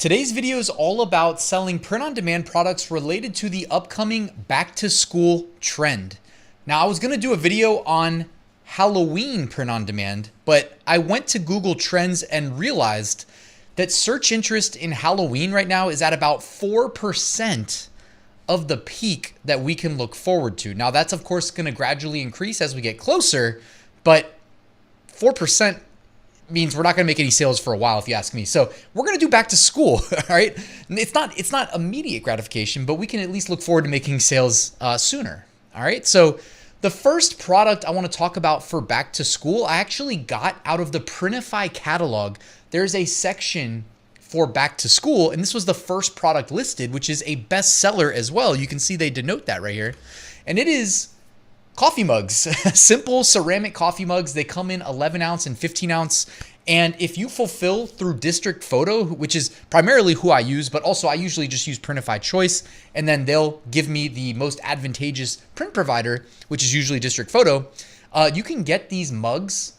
Today's video is all about selling print-on-demand products related to the upcoming back-to-school trend. Now, I was going to do a video on Halloween print-on-demand, but I went to Google Trends and realized that search interest in Halloween right now is at about 4% of the peak that we can look forward to. Now, that's of course going to gradually increase as we get closer, but 4% means we're not going to make any sales for a while, if you ask me. So we're going to do back to school, all right? It's not immediate gratification, but we can at least look forward to making sales sooner, all right? So the first product I want to talk about for back to school, I actually got out of the Printify catalog. There's a section for back to school, and this was the first product listed, which is a bestseller as well. You can see they denote that right here. And it is coffee mugs, simple ceramic coffee mugs. They come in 11 ounce and 15 ounce. And if you fulfill through District Photo, which is primarily who I use, but also I usually just use Printify Choice, and then they'll give me the most advantageous print provider, which is usually District Photo, you can get these mugs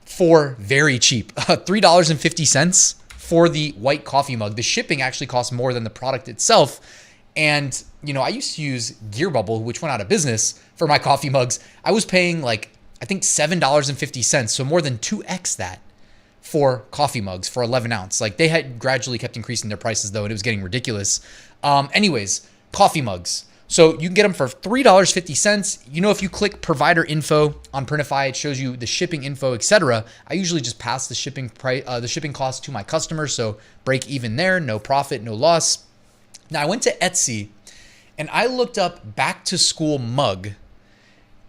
for very cheap, $3.50 for the white coffee mug. The shipping actually costs more than the product itself. And, you know, I used to use Gear Bubble, which went out of business, for my coffee mugs. I was paying I think $7.50. So more than 2x that for coffee mugs for 11 ounce. They had gradually kept increasing their prices though, and it was getting ridiculous. Anyways, coffee mugs. So you can get them for $3.50. You know, if you click provider info on Printify, it shows you the shipping info, etc. I usually just pass the shipping cost to my customers. So break even there, no profit, no loss. Now, I went to Etsy and I looked up back to school mug,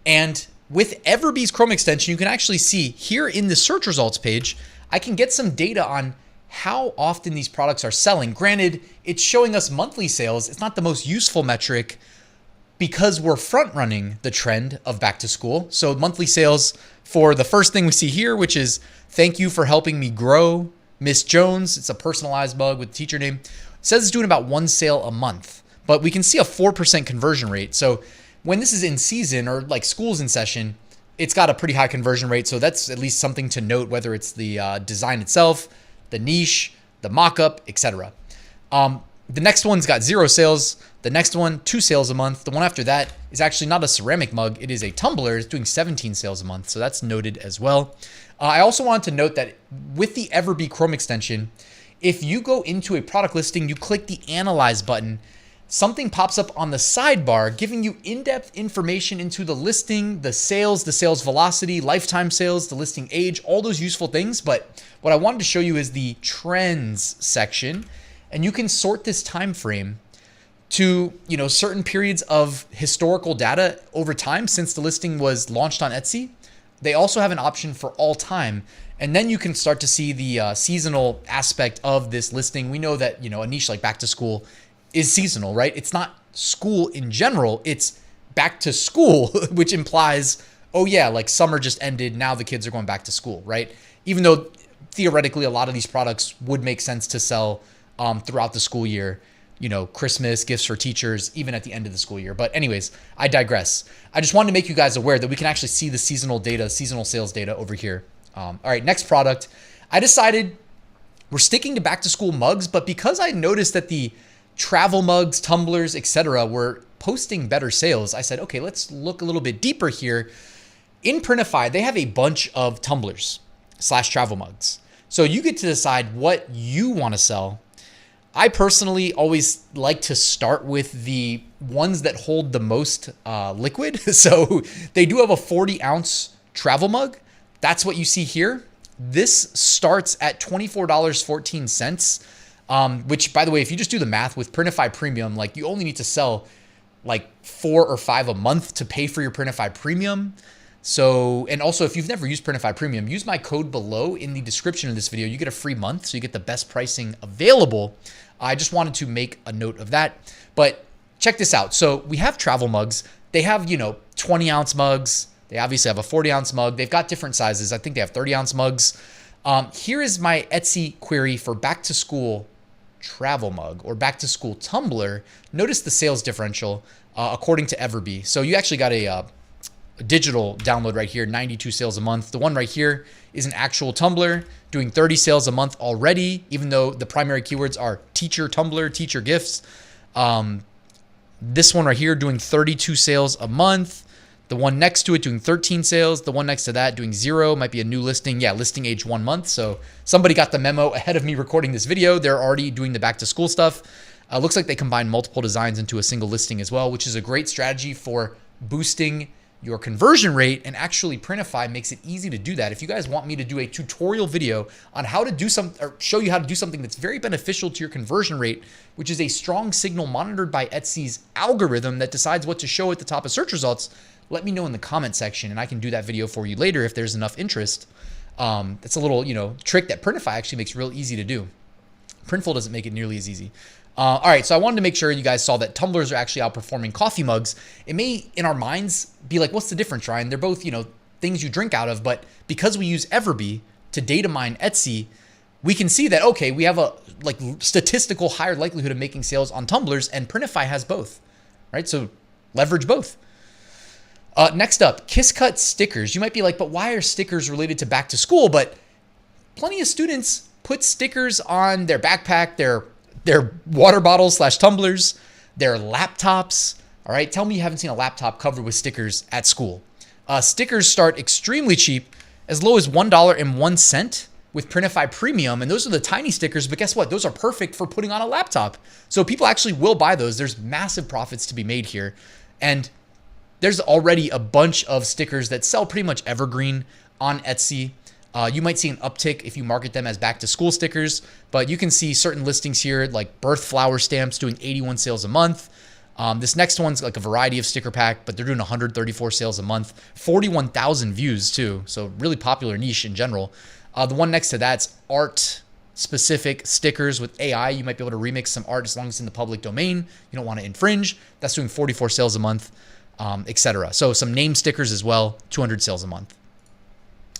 and with Everbee's Chrome extension, you can actually see here in the search results page, I can get some data on how often these products are selling. Granted, it's showing us monthly sales. It's not the most useful metric because we're front running the trend of back to school. So monthly sales for the first thing we see here, which is thank you for helping me grow, Miss Jones. It's a personalized mug with teacher name. It says it's doing about one sale a month, but we can see a 4% conversion rate. So when this is in season or like school's in session, it's got a pretty high conversion rate. So that's at least something to note, whether it's the design itself, the niche, the mock-up, etc. The next one's got 0 sales. The next one, 2 sales a month. The one after that is actually not a ceramic mug. It is a tumbler. It's doing 17 sales a month. So that's noted as well. I also wanted to note that with the Everbee Chrome extension, if you go into a product listing, you click the Analyze button, something pops up on the sidebar giving you in-depth information into the listing, the sales velocity, lifetime sales, the listing age, all those useful things. But what I wanted to show you is the trends section, and you can sort this time frame to, you know, certain periods of historical data over time since the listing was launched on Etsy. They also have an option for all time. And then you can start to see the seasonal aspect of this listing. We know that, you know, a niche like back to school is seasonal, right? It's not school in general, it's back to school, which implies, oh yeah, like summer just ended, now the kids are going back to school, right? Even though theoretically a lot of these products would make sense to sell throughout the school year, you know, Christmas, gifts for teachers, even at the end of the school year. But anyways, I digress. I just wanted to make you guys aware that we can actually see the seasonal data, seasonal sales data over here. All right, next product. I decided we're sticking to back to school mugs, but because I noticed that the travel mugs, tumblers, etc. were posting better sales, I said, okay, let's look a little bit deeper here. In Printify, they have a bunch of tumblers / travel mugs. So you get to decide what you want to sell. I personally always like to start with the ones that hold the most liquid. So they do have a 40 ounce travel mug. That's what you see here. This starts at $24.14, which, by the way, if you just do the math with Printify Premium, like you only need to sell like 4 or 5 a month to pay for your Printify Premium. So, and also if you've never used Printify Premium, use my code below in the description of this video. You get a free month, so you get the best pricing available. I just wanted to make a note of that. But check this out. So we have travel mugs. They have, you know, 20 ounce mugs. They obviously have a 40 ounce mug. They've got different sizes. I think they have 30 ounce mugs. Here is my Etsy query for back to school travel mug or back to school tumbler. Notice the sales differential according to Everbee. So you actually got a digital download right here, 92 sales a month. The one right here is an actual tumbler doing 30 sales a month already, even though the primary keywords are teacher tumbler, teacher gifts. This one right here doing 32 sales a month. The one next to it doing 13 sales. The one next to that doing 0. Might be a new listing. Yeah, listing age 1 month. So somebody got the memo ahead of me recording this video. They're already doing the back to school stuff. Looks like they combine multiple designs into a single listing as well, which is a great strategy for boosting your conversion rate. And actually Printify makes it easy to do that. If you guys want me to do a tutorial video on how to do or show you how to do something that's very beneficial to your conversion rate, which is a strong signal monitored by Etsy's algorithm that decides what to show at the top of search results, let me know in the comment section and I can do that video for you later if there's enough interest. It's a little, trick that Printify actually makes real easy to do. Printful doesn't make it nearly as easy. All right, so I wanted to make sure you guys saw that tumblers are actually outperforming coffee mugs. It may, in our minds, be like, what's the difference, Ryan? They're both, things you drink out of, but because we use Everbee to data mine Etsy, we can see that, okay, we have a statistical higher likelihood of making sales on tumblers, and Printify has both, right? So leverage both. Next up, KissCut stickers. You might be like, but why are stickers related to back to school? But plenty of students put stickers on their backpack, their water bottles / tumblers, their laptops. All right, tell me you haven't seen a laptop covered with stickers at school. Stickers start extremely cheap, as low as $1.01 with Printify Premium, and those are the tiny stickers, but guess what? Those are perfect for putting on a laptop. So people actually will buy those. There's massive profits to be made here. And there's already a bunch of stickers that sell pretty much evergreen on Etsy. You might see an uptick if you market them as back to school stickers, but you can see certain listings here like birth flower stamps doing 81 sales a month. This next one's like a variety of sticker pack, but they're doing 134 sales a month, 41,000 views too. So really popular niche in general. The one next to that's art specific stickers with AI. You might be able to remix some art as long as it's in the public domain. You don't want to infringe. That's doing 44 sales a month, etc. So some name stickers as well, 200 sales a month.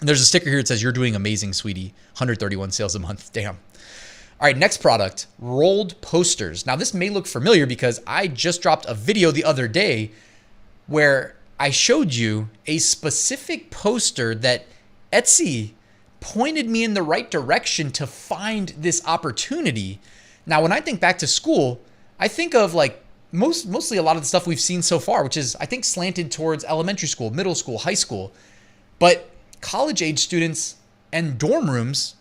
And there's a sticker here that says, "You're doing amazing, sweetie." 131 sales a month. Damn. All right, next product, rolled posters. Now this may look familiar because I just dropped a video the other day where I showed you a specific poster that Etsy pointed me in the right direction to find this opportunity. Now, when I think back to school, I think of like mostly a lot of the stuff we've seen so far, which is I think slanted towards elementary school, middle school, high school. But college age students and dorm rooms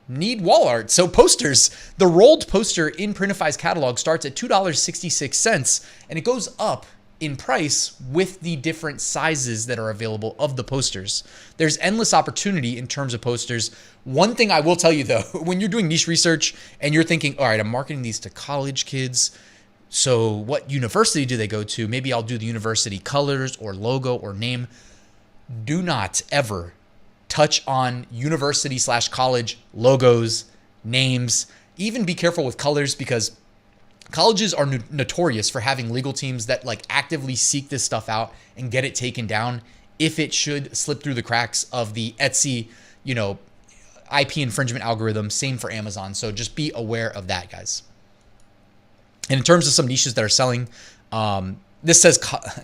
need wall art. So posters, the rolled poster in Printify's catalog starts at $2.66 and it goes up in price with the different sizes that are available of the posters. There's endless opportunity in terms of posters. One thing I will tell you though, when you're doing niche research and you're thinking, all right, I'm marketing these to college kids, so what university do they go to? Maybe I'll do the university colors or logo or name. Do not ever touch on university / college logos, names. Even be careful with colors because colleges are notorious for having legal teams that like actively seek this stuff out and get it taken down if it should slip through the cracks of the Etsy, IP infringement algorithm. Same for Amazon. So just be aware of that, guys. And in terms of some niches that are selling, this says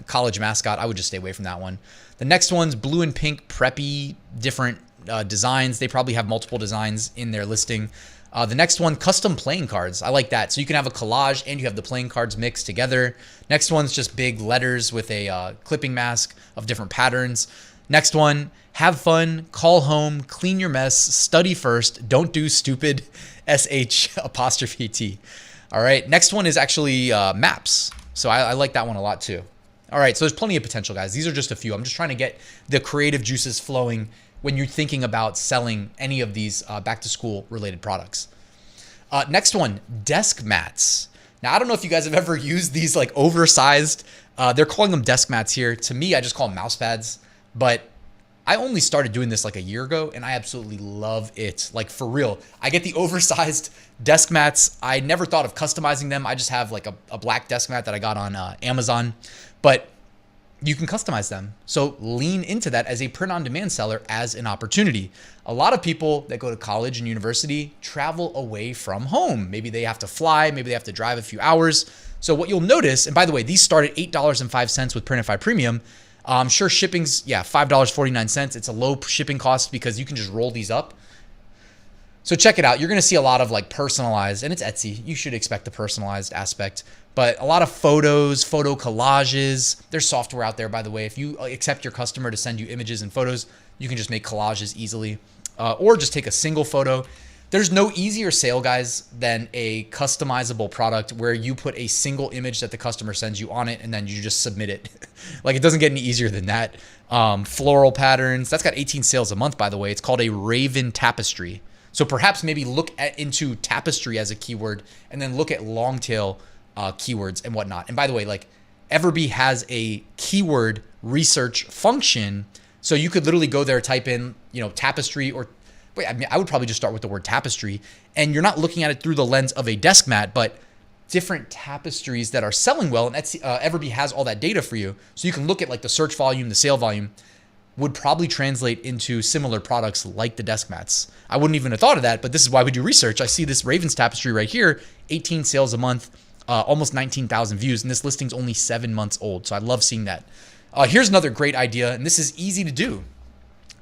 college mascot. I would just stay away from that one. The next one's blue and pink preppy, different designs. They probably have multiple designs in their listing. The next one, custom playing cards. I like that. So you can have a collage and you have the playing cards mixed together. Next one's just big letters with a clipping mask of different patterns. Next one, have fun, call home, clean your mess, study first, don't do stupid, SH''T. All right, next one is actually maps. So I like that one a lot too. All right, so there's plenty of potential, guys. These are just a few. I'm just trying to get the creative juices flowing when you're thinking about selling any of these back to school related products. Next one, desk mats. Now, I don't know if you guys have ever used these like oversized, they're calling them desk mats here. To me, I just call them mouse pads, but I only started doing this like a year ago and I absolutely love it. Like for real, I get the oversized desk mats. I never thought of customizing them. I just have like a black desk mat that I got on Amazon, but you can customize them. So lean into that as a print-on-demand seller as an opportunity. A lot of people that go to college and university travel away from home. Maybe they have to fly, maybe they have to drive a few hours. So what you'll notice, and by the way, these start at $8.05 with Printify Premium. I'm sure shipping's, $5.49. It's a low shipping cost because you can just roll these up. So check it out. You're going to see a lot of like personalized, and it's Etsy. You should expect the personalized aspect, but a lot of photos, photo collages. There's software out there, by the way. If you accept your customer to send you images and photos, you can just make collages easily, or just take a single photo. There's no easier sale, guys, than a customizable product where you put a single image that the customer sends you on it, and then you just submit it. Like, it doesn't get any easier than that. Floral patterns. That's got 18 sales a month, by the way. It's called a Raven Tapestry. So perhaps maybe look into tapestry as a keyword, and then look at long tail keywords and whatnot. And by the way, like, Everbee has a keyword research function. So you could literally go there, type in, tapestry, or wait, I mean, I would probably just start with the word tapestry, and you're not looking at it through the lens of a desk mat, but different tapestries that are selling well. And Everbee has all that data for you. So you can look at like the search volume, the sale volume would probably translate into similar products like the desk mats. I wouldn't even have thought of that, but this is why we do research. I see this Ravens tapestry right here, 18 sales a month, almost 19,000 views, and this listing's only 7 months old. So I love seeing that. Here's another great idea, and this is easy to do.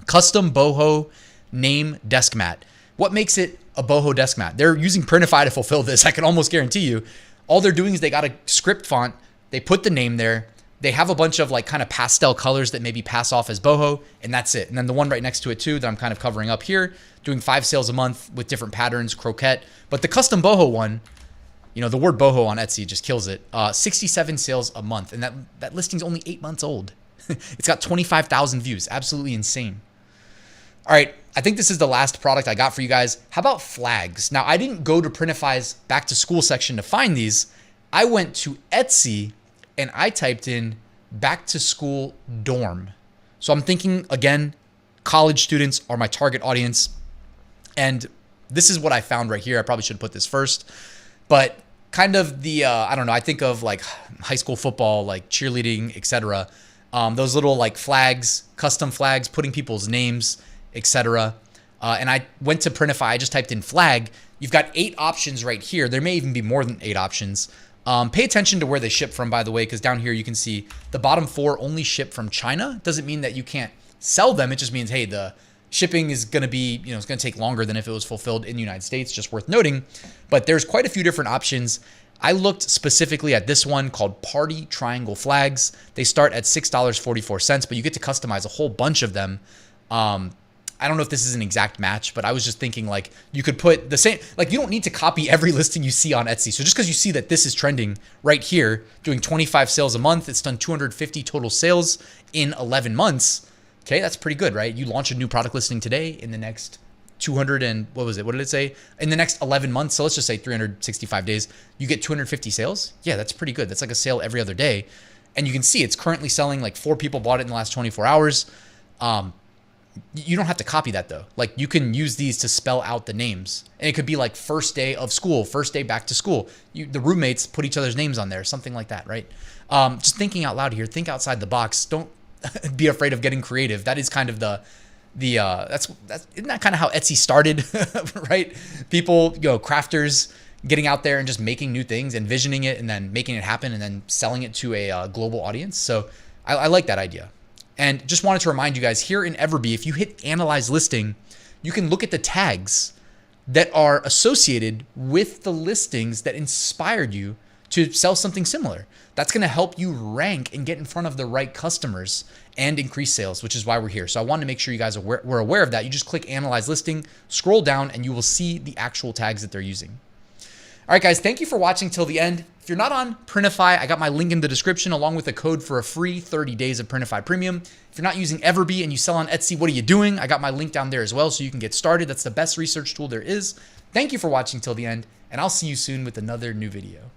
Custom boho name desk mat. What makes it a boho desk mat? They're using Printify to fulfill this. I can almost guarantee you. All they're doing is they got a script font. They put the name there. They have a bunch of like kind of pastel colors that maybe pass off as boho, and that's it. And then the one right next to it too that I'm kind of covering up here, doing 5 sales a month with different patterns, croquette. But the custom boho one, the word boho on Etsy just kills it. 67 sales a month, and that listing's only 8 months old. It's got 25,000 views. Absolutely insane. All right, I think this is the last product I got for you guys. How about flags? Now, I didn't go to Printify's back to school section to find these. I went to Etsy and I typed in back to school dorm. So I'm thinking, again, college students are my target audience. And this is what I found right here. I probably should have put this first, but kind of the, I don't know, I think of like high school football, like cheerleading, etc. Those little like flags, custom flags, putting people's names, etc. And I went to Printify. I just typed in flag. You've got 8 options right here. There may even be more than 8 options. Pay attention to where they ship from, by the way, because down here you can see the bottom 4 only ship from China. Doesn't mean that you can't sell them. It just means, hey, the shipping is going to be, it's going to take longer than if it was fulfilled in the United States. Just worth noting. But there's quite a few different options. I looked specifically at this one called Party Triangle Flags. They start at $6.44, but you get to customize a whole bunch of them. I don't know if this is an exact match, but I was just thinking like you could put the same, like you don't need to copy every listing you see on Etsy. So just because you see that this is trending right here, doing 25 sales a month, it's done 250 total sales in 11 months. Okay, that's pretty good, right? You launch a new product listing today, in the next 200 and what was it? What did it say? In the next 11 months, so let's just say 365 days, you get 250 sales. Yeah, that's pretty good. That's like a sale every other day. And you can see it's currently selling, like 4 people bought it in the last 24 hours. You don't have to copy that though. Like you can use these to spell out the names, and it could be like first day of school, first day back to school. The roommates put each other's names on there, something like that, right? Just thinking out loud here, think outside the box. Don't be afraid of getting creative. That is kind of that's isn't that kind of how Etsy started, right? People, crafters getting out there and just making new things, envisioning it, and then making it happen, and then selling it to a global audience. So I like that idea. And just wanted to remind you guys, here in Everbee, if you hit Analyze Listing, you can look at the tags that are associated with the listings that inspired you to sell something similar. That's going to help you rank and get in front of the right customers and increase sales, which is why we're here. So I wanted to make sure you guys were aware of that. You just click Analyze Listing, scroll down, and you will see the actual tags that they're using. All right, guys, thank you for watching till the end. If you're not on Printify, I got my link in the description along with a code for a free 30 days of Printify Premium. If you're not using Everbee and you sell on Etsy, what are you doing? I got my link down there as well so you can get started. That's the best research tool there is. Thank you for watching till the end, and I'll see you soon with another new video.